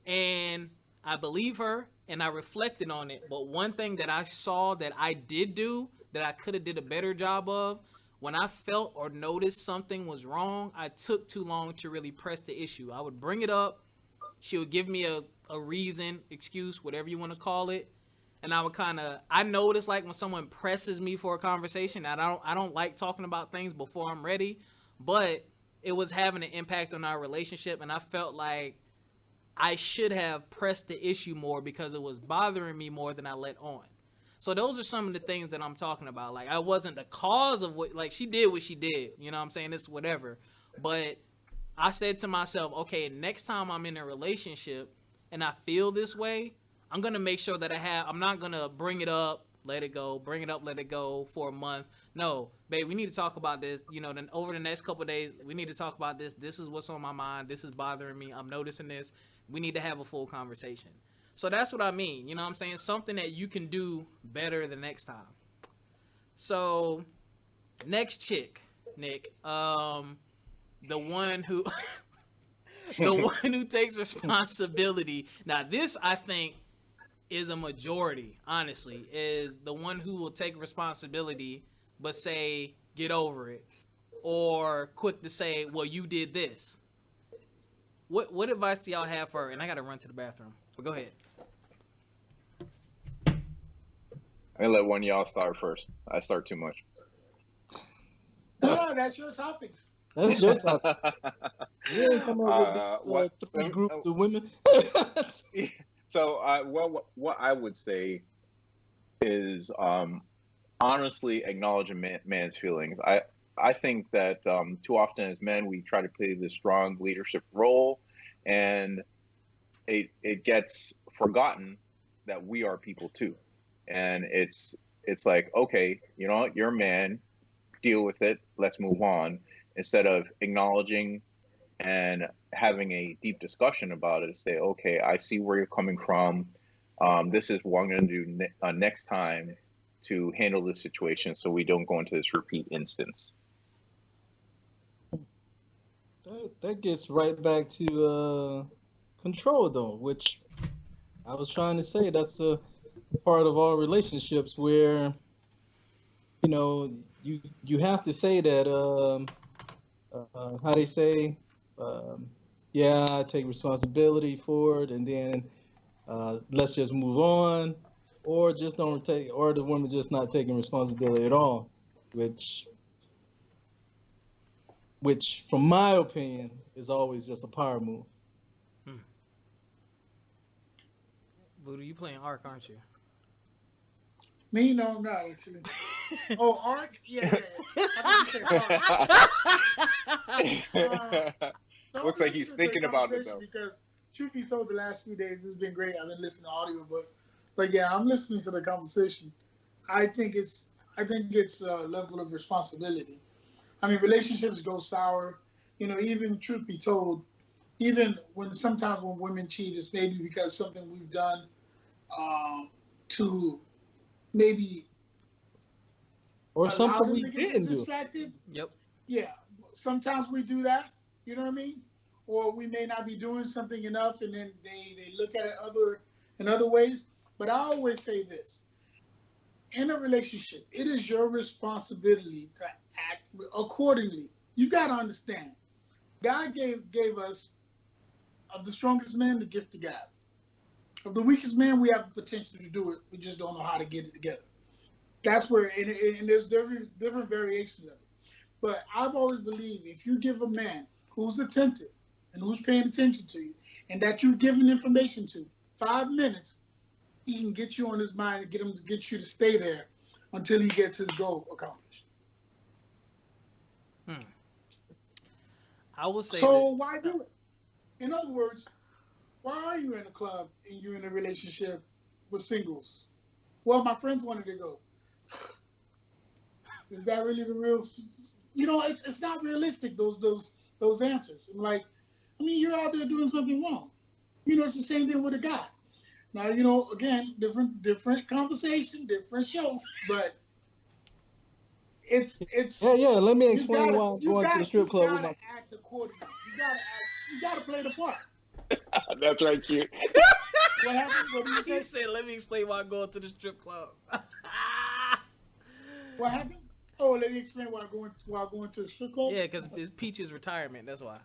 And I believe her, and I reflected on it. But one thing that I saw that I did do that I could have did a better job of, when I felt or noticed something was wrong, I took too long to really press the issue. I would bring it up. She would give me a reason, excuse, whatever you want to call it. And I would I notice like when someone presses me for a conversation, I don't like talking about things before I'm ready, but it was having an impact on our relationship. And I felt like I should have pressed the issue more because it was bothering me more than I let on. So those are some of the things that I'm talking about. Like I wasn't the cause of what, like she did what she did, you know what I'm saying? It's whatever. But I said to myself, okay, next time I'm in a relationship and I feel this way, I'm going to make sure that I'm not going to bring it up, let it go, bring it up, let it go for a month. No, babe, we need to talk about this. You know, then over the next couple of days, we need to talk about this. This is what's on my mind. This is bothering me. I'm noticing this. We need to have a full conversation. So that's what I mean. You know what I'm saying? Something that you can do better the next time. So next chick, Nick, the one who the one who takes responsibility. Now this, I think, is a majority, honestly, is the one who will take responsibility but say, get over it, or quick to say, well, you did this. What advice do y'all have for her? And I got to run to the bathroom, but go ahead. I let one of y'all start first. I start too much. No, that's your topics. That's your topic. You ain't come up with these three groups of women. So, well, what I would say is honestly acknowledge a man's feelings. I think that too often as men we try to play this strong leadership role, and it gets forgotten that we are people too, and it's like, okay, you know what, you're a man, deal with it, let's move on, instead of acknowledging and having a deep discussion about it. Say, okay, I see where you're coming from. This is what I'm going to do next time to handle this situation so we don't go into this repeat instance. That gets right back to control, though, which I was trying to say. That's a part of all relationships where, you know, you have to say that, how they say, yeah, I take responsibility for it, and then let's just move on, or just don't take, or the woman just not taking responsibility at all, which from my opinion is always just a power move. Voodoo, you playing Ark, aren't you? Me? No, I'm not actually. Oh, Ark? Yeah. I think you said Ark. Looks like he's thinking about it though. Because truth be told, the last few days it's been great. I've been listening to audio, but yeah, I'm listening to the conversation. I think it's I think it's a level of responsibility. I mean, relationships go sour. Even truth be told, even sometimes when women cheat, it's maybe because something we've done to maybe Or allow something them we to get didn't do. distracted. Yep. Yeah, sometimes we do that. You know what I mean? Or we may not be doing something enough, and then they look at it in other ways. But I always say this: in a relationship, it is your responsibility to act accordingly. You got to understand, God gave us, of the strongest man, the gift of God. Of the weakest man, we have the potential to do it. We just don't know how to get it together. That's where, and there's different variations of it. But I've always believed if you give a man who's attentive and who's paying attention to you, and that you're giving information to, 5 minutes, he can get you on his mind and get you to stay there until he gets his goal accomplished. I will say So that. why do it? In other words, why are you in a club and you're in a relationship with singles? Well, my friends wanted to go. Is that really the real? It's not realistic. Those answers. I'm like, I mean, you're out there doing something wrong. It's the same thing with a guy. Now, again, different conversation, different show, but it's Yeah. Let me you explain gotta why I'm you going to the got strip you club with gotta my. act accordingly. You gotta play the part. That's right, cute. What happened? What did you He say? said, "Let me explain why I'm going to the strip club." What happened? Oh, let me explain why going to the strip club. Yeah, because it's Peach's retirement. That's why.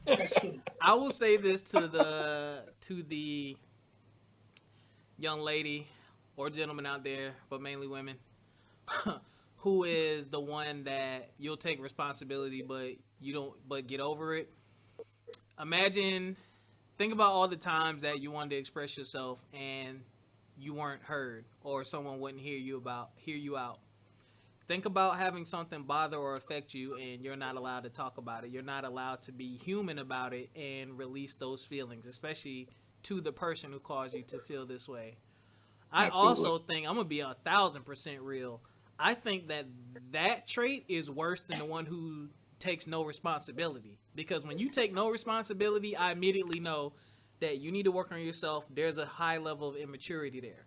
That's true. I will say this to the young lady or gentleman out there, but mainly women, who is the one that you'll take responsibility, but you don't, but get over it. Imagine, think about all the times that you wanted to express yourself and you weren't heard, or someone wouldn't hear you out. Think about having something bother or affect you and you're not allowed to talk about it. You're not allowed to be human about it and release those feelings, especially to the person who caused you to feel this way. I Absolutely. also think, I'm gonna be 1,000% real. I think that trait is worse than the one who takes no responsibility. Because when you take no responsibility, I immediately know that you need to work on yourself. There's a high level of immaturity there.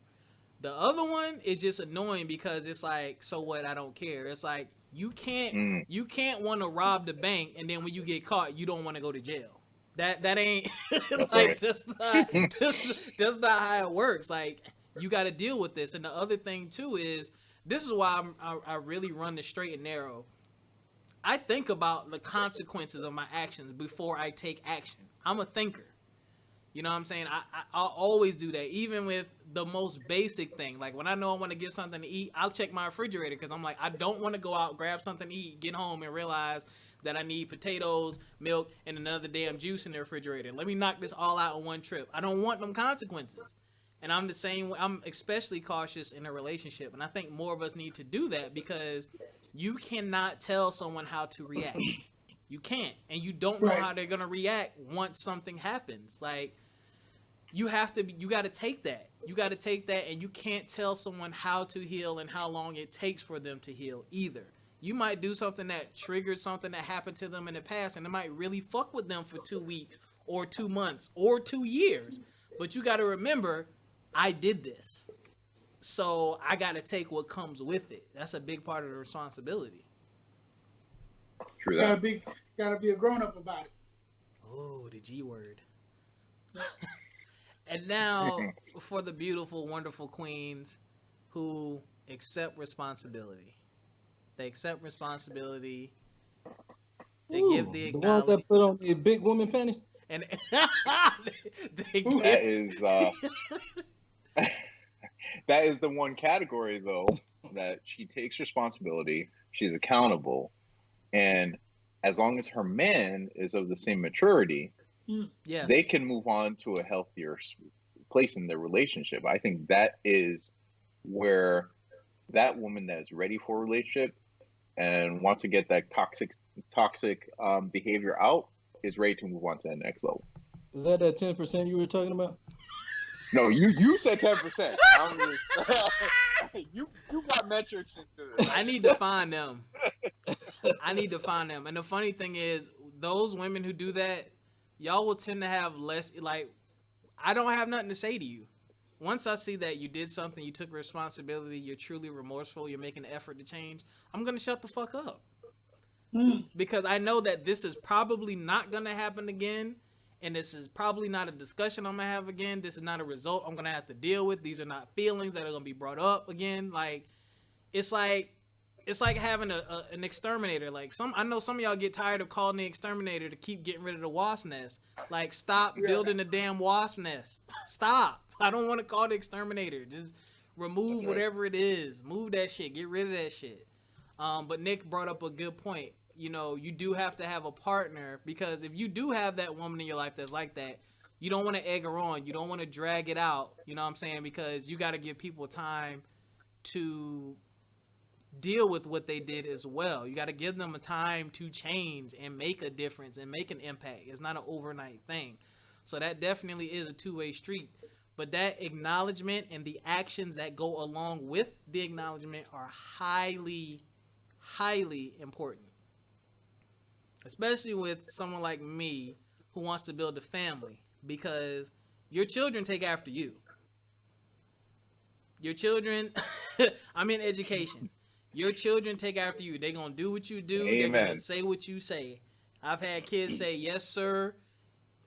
The other one is just annoying because it's like, so what? I don't care. It's like Mm, you can't want to rob the bank, and then when you get caught, you don't want to go to jail. That ain't that's like right. that's not how it works. Like, you got to deal with this. And the other thing too is, this is why I really run the straight and narrow. I think about the consequences of my actions before I take action. I'm a thinker. You know what I'm saying? I'll always do that, even with the most basic thing. Like, when I know I want to get something to eat, I'll check my refrigerator because I'm like, I don't want to go out, grab something to eat, get home, and realize that I need potatoes, milk, and another damn juice in the refrigerator. Let me knock this all out in one trip. I don't want them consequences. And I'm the same. I'm especially cautious in a relationship, and I think more of us need to do that because you cannot tell someone how to react. You can't, and you don't know Right. how they're gonna react once something happens. Like, you got to take that. You got to take that, and you can't tell someone how to heal and how long it takes for them to heal either. You might do something that triggered something that happened to them in the past, and it might really fuck with them for 2 weeks or 2 months or 2 years. But you got to remember, I did this, so I got to take what comes with it. That's a big part of the responsibility. True Gotta that. be gotta be a grown up about it. Oh, the G word. And now for the beautiful, wonderful queens who accept responsibility. They accept responsibility. They give Ooh, the the ones acknowledge, that put on the big woman panties. and they Ooh. give. That is that is the one category though that she takes responsibility. She's accountable, and as long as her man is of the same maturity, Mm. they Yes. can move on to a healthier place in their relationship. I think that is where that woman that is ready for a relationship and wants to get that toxic behavior out is ready to move on to the next level. Is that 10% you were talking about? No, you said 10%. I'm just, you got metrics into this. I need to find them. I need to find them. And the funny thing is, those women who do that, y'all will tend to have less, like, I don't have nothing to say to you. Once I see that you did something, you took responsibility, you're truly remorseful, you're making an effort to change, I'm going to shut the fuck up. Because I know that this is probably not going to happen again. And this is probably not a discussion I'm going to have again. This is not a result I'm going to have to deal with. These are not feelings that are going to be brought up again. Like, it's like having an exterminator. Like, I know some of y'all get tired of calling the exterminator to keep getting rid of the wasp nest. Like, stop building a damn wasp nest. Stop. I don't want to call the exterminator. Just remove whatever it is. Move that shit. Get rid of that shit. But Nick brought up a good point. You know, you do have to have a partner, because if you do have that woman in your life that's like that, you don't want to egg her on. You don't want to drag it out. You know what I'm saying? Because you got to give people time to deal with what they did as well. You got to give them a time to change and make a difference and make an impact. It's not an overnight thing. So that definitely is a two-way street. But that acknowledgement and the actions that go along with the acknowledgement are highly, highly important. Especially with someone like me who wants to build a family, because your children take after you. Your children, I'm in education. Your children take after you. They're going to do what you do. Amen. They're going to say what you say. I've had kids say, yes, sir,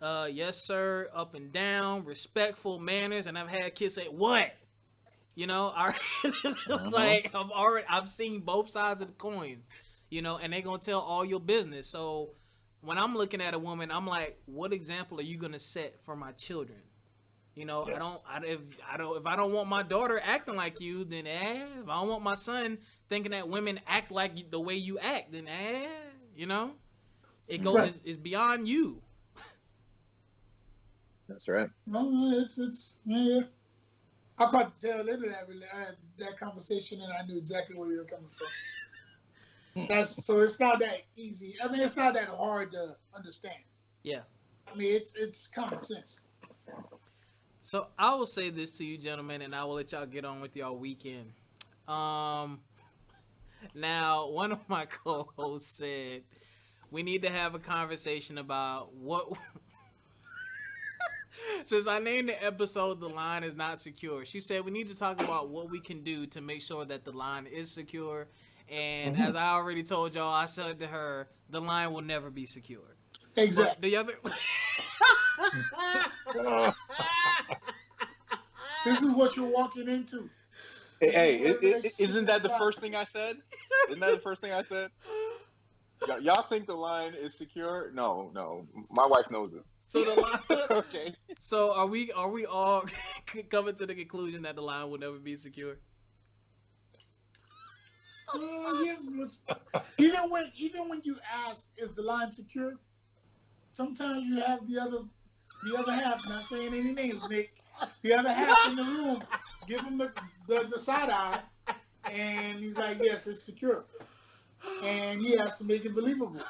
up and down, respectful manners. And I've had kids say, what? You know, like I've seen both sides of the coins. You know, and they're going to tell all your business. So when I'm looking at a woman, I'm like, what example are you going to set for my children? You know, yes. If I don't want my daughter acting like you, then if I don't want my son thinking that women act like the way you act, then you know, it goes, right. It's beyond you. That's right. No, it's yeah. I caught the tail end of that conversation, and I knew exactly where you were coming from. So it's not that easy. I mean, it's not that hard to understand. Yeah. I mean, it's common sense. So I will say this to you, gentlemen, and I will let y'all get on with y'all weekend. Now, one of my co-hosts said we need to have a conversation about what. Since I named the episode "The Line Is Not Secure," she said we need to talk about what we can do to make sure that the line is secure. And as I already told y'all, I said to her, the line will never be secure. Exactly. But the other... This is what you're walking into. Hey, isn't that the first thing I said? Isn't that the first thing I said? Y'all think the line is secure? No. My wife knows it. So the line... Okay. So are we all coming to the conclusion that the line will never be secure? Even when you ask, is the line secure? Sometimes you have the other half, not saying any names, Nick. The other half in the room, give him the side eye, and he's like, yes, it's secure. And he has to make it believable.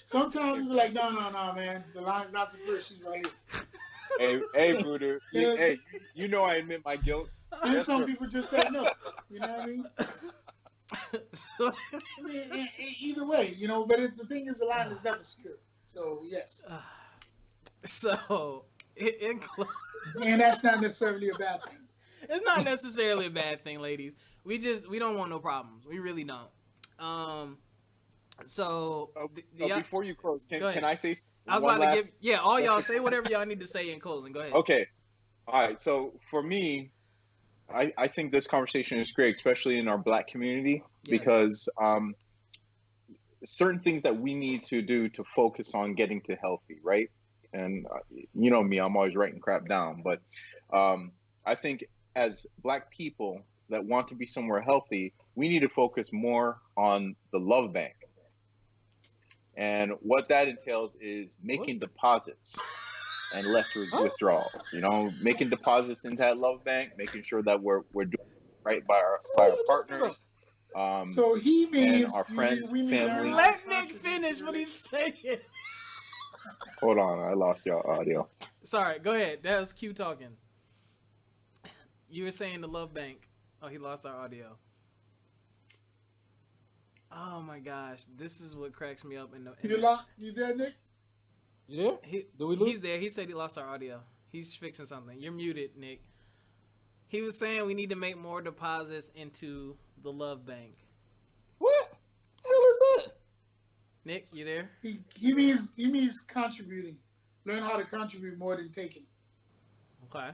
Sometimes we're like, no, man, the line's not secure. She's right here. Hey, Voodoo. Hey, you know I admit my guilt. And some people just say no. You know what I mean? Either way, you know. But the thing is, the line is never secure. So yes. So and that's not necessarily a bad thing. It's not necessarily a bad thing, ladies. We don't want no problems. We really don't. So before you close, can I say? I was about to give. All y'all say whatever y'all need to say in closing. Go ahead. Okay. All right. So for me, I think this conversation is great, especially in our Black community, because certain things that we need to do to focus on getting to healthy, right? And you know me, I'm always writing crap down, but I think as Black people that want to be somewhere healthy, we need to focus more on the love bank. And what that entails is making deposits and less withdrawals. You know, making deposits into that love bank, making sure that we're doing right by our partners. So he means our friends, family. Let Nick finish what he's saying. Hold on, I lost y'all audio. Sorry, go ahead. That was Q talking. You were saying the love bank. Oh, he lost our audio. Oh my gosh, this is what cracks me up. You there, Nick? You there? He's there. He said he lost our audio. He's fixing something. You're muted, Nick. He was saying we need to make more deposits into the love bank. What the hell is that? Nick, you there? He means contributing. Learn how to contribute more than taking. Okay.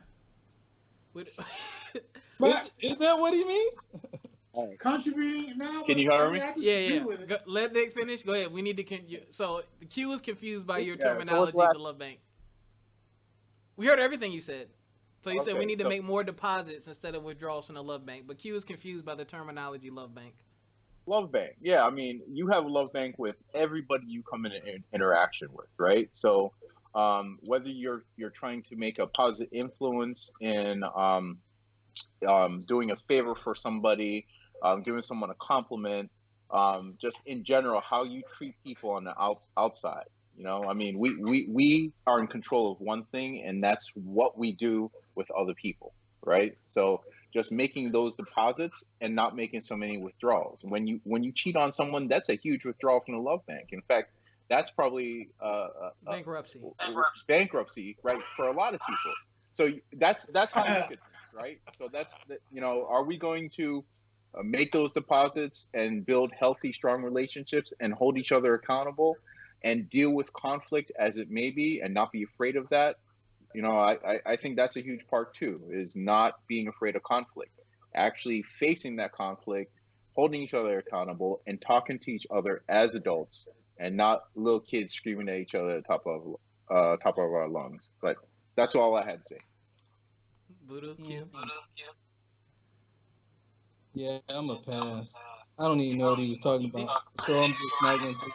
But Is that what he means? contributing now. Can you hear me? Yeah. Let Nick finish. Go ahead. We need to. So the Q was confused by your terminology of the love bank. We heard everything you said. So you said we need to make more deposits instead of withdrawals from the love bank. But Q is confused by the terminology love bank. Love bank. Yeah, I mean, you have a love bank with everybody you come in interaction with, right? So whether you're trying to make a positive influence in doing a favor for somebody, giving someone a compliment, just in general, how you treat people on the outside. You know, I mean, we are in control of one thing, and that's what we do with other people, right? So just making those deposits and not making so many withdrawals. When you cheat on someone, that's a huge withdrawal from the love bank. In fact, that's probably Bankruptcy, right, for a lot of people. So that's how I look at this, right? So are we going to make those deposits and build healthy, strong relationships and hold each other accountable and deal with conflict as it may be and not be afraid of that? I think that's a huge part too, is not being afraid of conflict, actually facing that conflict, holding each other accountable, and talking to each other as adults and not little kids screaming at each other at the top of our lungs. But that's all I had to say. Voodoo Q. Yeah, I'm a pass. I don't even know what he was talking about, so I'm just not gonna say.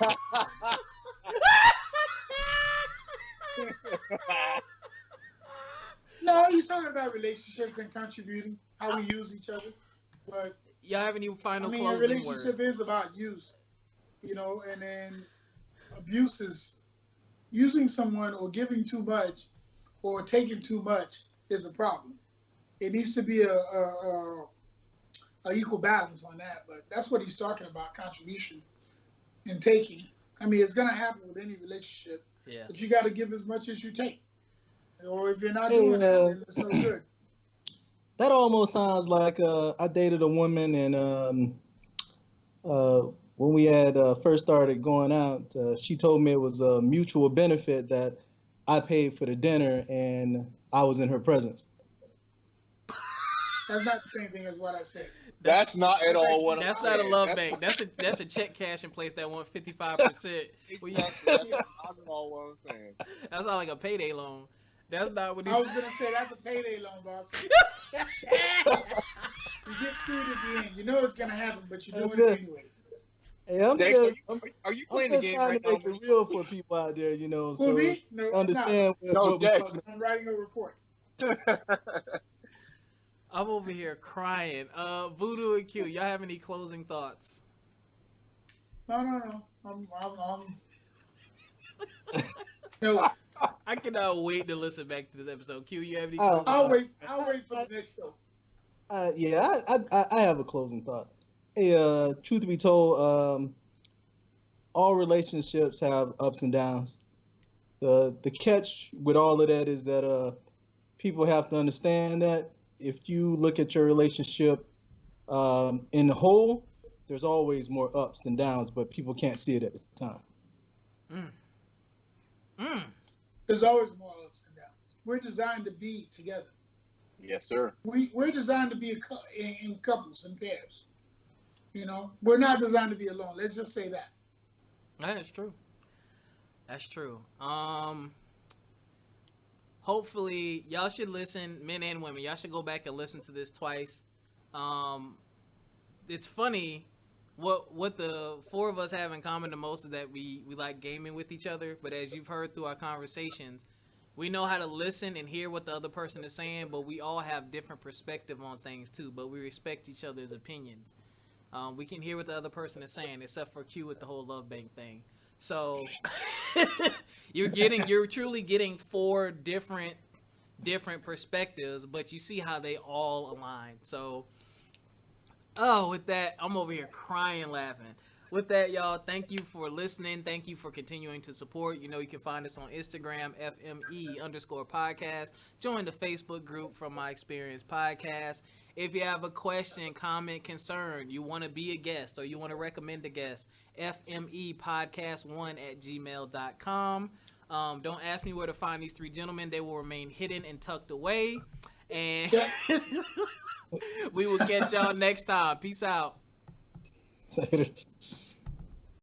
No, he's talking about relationships and contributing, how we use each other. But y'all have any final a closing relationship words? is about use, and then abuse is using someone or giving too much or taking too much is a problem. It needs to be a equal balance on that. But that's what he's talking about: contribution and taking. I mean, it's gonna happen with any relationship. Yeah. But you got to give as much as you take. Or if you're not doing that, then it's no good. That almost sounds like I dated a woman, and when we had first started going out, she told me it was a mutual benefit that I paid for the dinner and I was in her presence. That's not the same thing as what I said. That's not at all what That's I'm not a saying. love bank. That's a check cashing place that wants 55%. That's not all what I'm saying. That's not like a payday loan. That's not what I he's was gonna say that's a payday loan, boss. You get screwed at the end. You know it's gonna happen, but you're doing it anyway. Hey, Are you playing the game trying right to make now? it real for people out there, so For me? No, understand what we're talking I'm writing a report. I'm over here crying. Voodoo and Q, y'all have any closing thoughts? No. No. I cannot wait to listen back to this episode. Q, you have any Oh, closing thoughts? I'll wait for the next show. Yeah, I have a closing thought. Hey, truth be told, all relationships have ups and downs. The catch with all of that is that people have to understand that if you look at your relationship in the whole, there's always more ups than downs, but people can't see it at the time. There's always more ups and downs. We're designed to be together. Yes, sir. We're designed to be in couples and pairs. We're not designed to be alone. Let's just say that. That's true. That's true. Hopefully, y'all should listen, men and women. Y'all should go back and listen to this twice. It's funny. What the four of us have in common the most is that we like gaming with each other. But as you've heard through our conversations, we know how to listen and hear what the other person is saying. But we all have different perspective on things too. But we respect each other's opinions. We can hear what the other person is saying, except for Q with the whole love bank thing. So you're truly getting four different perspectives, but you see how they all align. So, with that, I'm over here crying laughing. With that, y'all, thank you for listening. Thank you for continuing to support. You know, you can find us on Instagram, FME_podcast. Join the Facebook group From My Experience Podcast. If you have a question, comment, concern, you want to be a guest, or you want to recommend a guest, FMEpodcast1@gmail.com. Don't ask me where to find these three gentlemen. They will remain hidden and tucked away. And we will catch y'all next time. Peace out.